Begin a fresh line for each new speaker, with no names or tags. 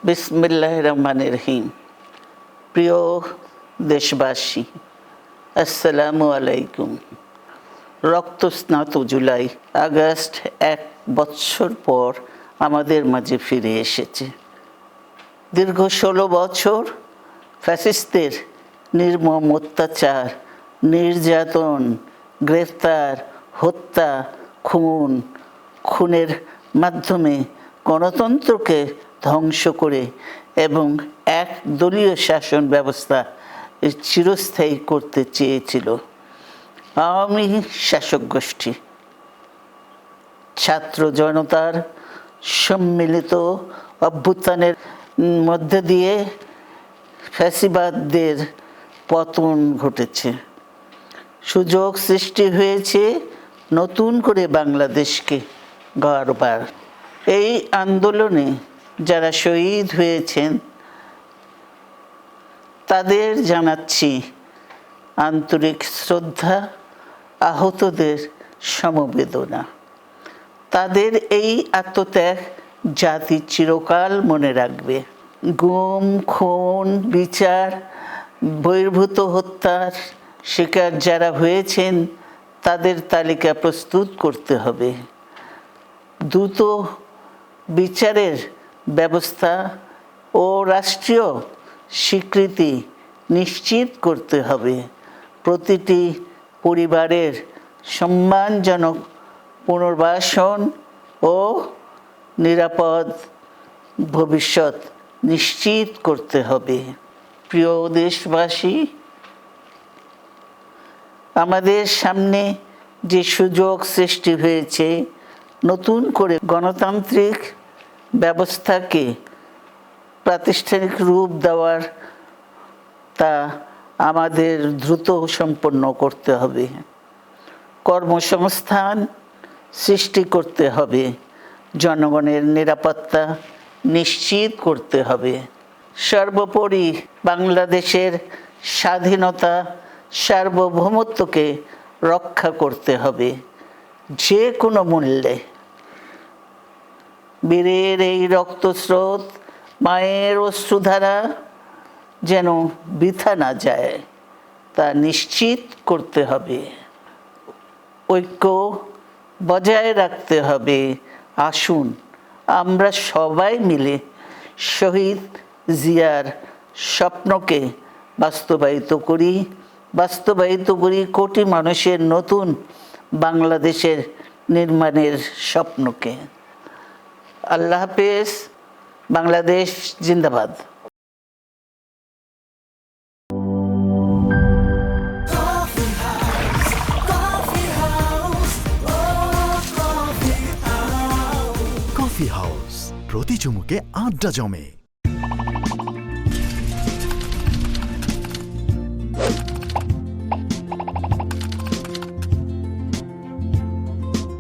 বিসমিল্লাহির রহমানির রহিম। প্রিয় দেশবাসী, আসসালামু আলাইকুম। রক্তস্নাত জুলাই আগস্ট 1 বছর পর আমাদের মাঝে ফিরে এসেছে। দীর্ঘ 16 বছর ফ্যাসিস্টদের নির্মম অত্যাচার, নির্যাতন, গ্রেফতার, হত্যা, খুনের মাধ্যমে গণতন্ত্রকে ধ্বংস করে এবং একদলীয় শাসন ব্যবস্থা চিরস্থায়ী করতে চেয়েছিল আওয়ামী শাসক গোষ্ঠী। ছাত্র জনতার সম্মিলিত অভ্যুত্থানের মধ্যে দিয়ে ফ্যাসিবাদদের পতন ঘটেছে। সুযোগ সৃষ্টি হয়েছে নতুন করে বাংলাদেশকে গড়বার। এই আন্দোলনে যারা শহীদ হয়েছেন তাদের জানাচ্ছি আন্তরিক শ্রদ্ধা, আহতদের সমবেদনা। তাদের এই আত্মত্যাগ জাতি চিরকাল মনে রাখবে। গুম, খুন, বিচার বহির্ভূত হত্যার শিকার যারা হয়েছেন তাদের তালিকা প্রস্তুত করতে হবে। দ্রুত বিচারের ব্যবস্থা ও রাষ্ট্রীয় স্বীকৃতি নিশ্চিত করতে হবে। প্রতিটি পরিবারের সম্মানজনক পুনর্বাসন ও নিরাপদ ভবিষ্যৎ নিশ্চিত করতে হবে। প্রিয় দেশবাসী, আমাদের সামনে যে সুযোগ সৃষ্টি হয়েছে নতুন করে গণতান্ত্রিক ব্যবস্থাকে প্রাতিষ্ঠানিক রূপ দেওয়ার, তা আমাদের দ্রুত সম্পন্ন করতে হবে। কর্মসংস্থান সৃষ্টি করতে হবে, জনগণের নিরাপত্তা নিশ্চিত করতে হবে। সর্বোপরি বাংলাদেশের স্বাধীনতা, সার্বভৌমত্বকে রক্ষা করতে হবে যে কোনো মূল্যে। বীরের এই রক্তস্রোত, মায়ের অশ্রুধারা যেন বৃথা না যায় তা নিশ্চিত করতে হবে। ঐক্য বজায় রাখতে হবে। আসুন আমরা সবাই মিলে শহীদ জিয়ার স্বপ্নকে বাস্তবায়িত করি কোটি মানুষের নতুন বাংলাদেশের নির্মাণের স্বপ্নকে। আল্লাহ হাফেজ। বাংলাদেশ জিন্দাবাদ।
কফি হাউস, প্রতি চুমুকে আড্ডা জমে।